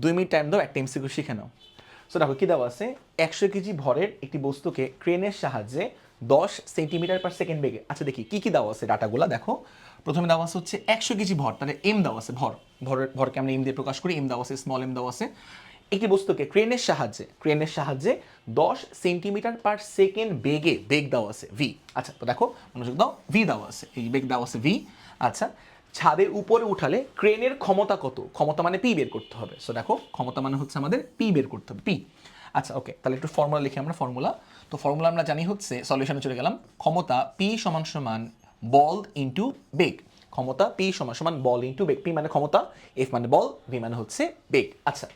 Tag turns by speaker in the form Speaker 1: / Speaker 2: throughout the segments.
Speaker 1: 2 minute time দাও, একটা MCQ শিখে নাও। সো দেখো কী দেওয়া আছে, 100 কেজি ভরের একটি বস্তুকে ক্রেনের সাহায্যে 10 সেন্টিমিটার পার সেকেন্ড বেগে, আচ্ছা দেখি কী কী দেওয়া আছে ডাটাগুলো দেখো। প্রথমে দেওয়া আছে হচ্ছে 100 কেজি ভর, তাহলে এম দেওয়া আছে, ভরকে আমরা এম দিয়ে প্রকাশ করি, এম দেওয়া আছে, স্মল এম দেওয়া আছে। একটি বস্তুকে ক্রেনের সাহায্যে 10 সেন্টিমিটার পার সেকেন্ড বেগ দেওয়া আছে ভি। আচ্ছা তো দেখো মনোযোগ দাও, ভি দেওয়া আছে, এই বেগ দেওয়া আছে ভি। আচ্ছা, ছাদের উপরে উঠালে ক্রেনের ক্ষমতা কত? ক্ষমতা মানে পি বের করতে হবে। সো দেখো ক্ষমতা মানে হচ্ছে আমাদের পি বের করতে হবে, পি। আচ্ছা ওকে, তাহলে একটু ফর্মুলা লিখি আমরা। ফর্মুলা আমরা জানি হচ্ছে, সলিউশনে চলে গেলাম, ক্ষমতা পি সমান সমান বল ইন্টু বেগ। ক্ষমতা পি সমান সমান বল ইন্টু বেগ। পি মানে ক্ষমতা, এফ মানে বল, ভি মানে হচ্ছে বেগ। আচ্ছা,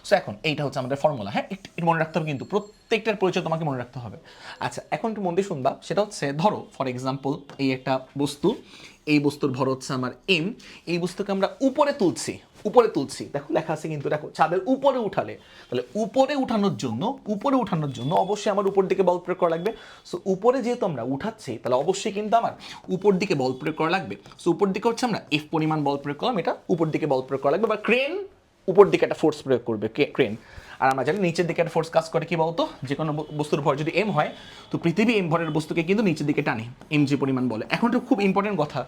Speaker 1: সো এখন এইটা হচ্ছে আমাদের ফর্মুলা। হ্যাঁ, একটু মনে রাখতে হবে, কিন্তু প্রত্যেকটার পরিচয় তোমাকে মনে রাখতে হবে। আচ্ছা, এখন একটু মন দিয়ে শুনবা। সেটা হচ্ছে, ধরো ফর এক্সাম্পল এই একটা বস্তু, এই বস্তুর ভর হচ্ছে আমার এম। এই বস্তুকে আমরা উপরে তুলছি, দেখো লেখা আছে কিন্তু, দেখো ছাদের উপরে উঠালে, তাহলে উপরে উঠানোর জন্য অবশ্যই আমার উপর দিকে বল প্রয়োগ করা লাগবে। সো উপরে যেহেতু আমরা উঠাচ্ছি, তাহলে অবশ্যই কিন্তু আমার উপর দিকে বল প্রয়োগ করা লাগবে। সো উপর দিকে হচ্ছে আমরা এফ পরিমাণ বল প্রয়োগ করলাম, এটা উপর দিকে বল প্রয়োগ করা লাগবে, বা ক্রেন উপর দিকে একটা ফোর্স প্রয়োগ করবে, ক্রেন। আর আমরা জানি নিচের দিকে একটা ফোর্স কাজ করে, কি বলতো, যে কোনো বস্তুর ভর যদি এম হয়, তো পৃথিবী এম ভরের বস্তুকে কিন্তু নিচের দিকে টানে, এম জি পরিমাণ বলে। এখন তো খুব ইম্পর্টেন্ট কথা,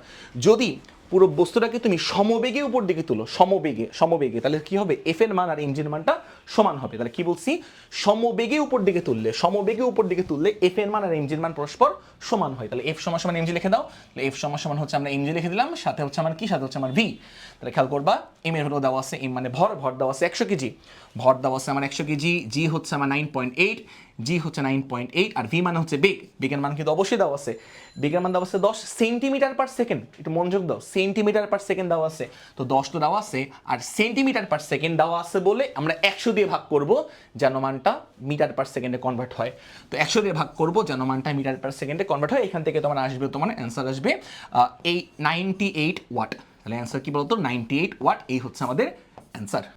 Speaker 1: যদি পুরো বস্তুটাকে তুমি সমবেগে উপর দিকে তুলো, সমবেগে, তাহলে কি হবে, এফ এর মান আর এম জির মানটা সমান হবে। তাহলে কি বলছি, সমবেগে উপর দিকে তুললে এফ এর মান আর এম জির মান পরস্পর সমান হয়। তাহলে এফ সমান সমান এম জি লিখে দাও। তাহলে এফ সমান সমান হচ্ছে, আমরা এম জি লিখে দিলাম, সাথে হচ্ছে আমার কি, সাথে হচ্ছে আমার ভি। তাহলে খেয়াল করবা, এম এর হলো দেওয়া আছে, এম মানে ভর দেওয়া আছে 100 কেজি, ভর দেওয়া আছে আমার 100 কেজি, জি হচ্ছে আমার 9.8, আর ভি মানে হচ্ছে বেগের মান কিন্তু অবশ্যই দেওয়া আছে, বেগের মান দেওয়া আছে 10 সেন্টিমিটার পার সেকেন্ড। একটু মনোযোগ দাও, সেন্টিমিটার পার সেকেন্ড দেওয়া আছে, তো 10 তো দেওয়া আছে, আর সেন্টিমিটার পার সেকেন্ড দেওয়া আছে বলে আমরা 100 দিয়ে ভাগ করব যেন মানটা মিটার পার সেকেন্ডে কনভার্ট হয়। তো 100 দিয়ে ভাগ করব যেন মানটা মিটার পার সেকেন্ডে কনভার্ট হয়। এখান থেকে তোমার আসবে, তোমার অ্যান্সার আসবে এই 98 ওয়াট। তাহলে অ্যান্সার কি বলতো, 98 ওয়াট, এই হচ্ছে আমাদের অ্যান্সার।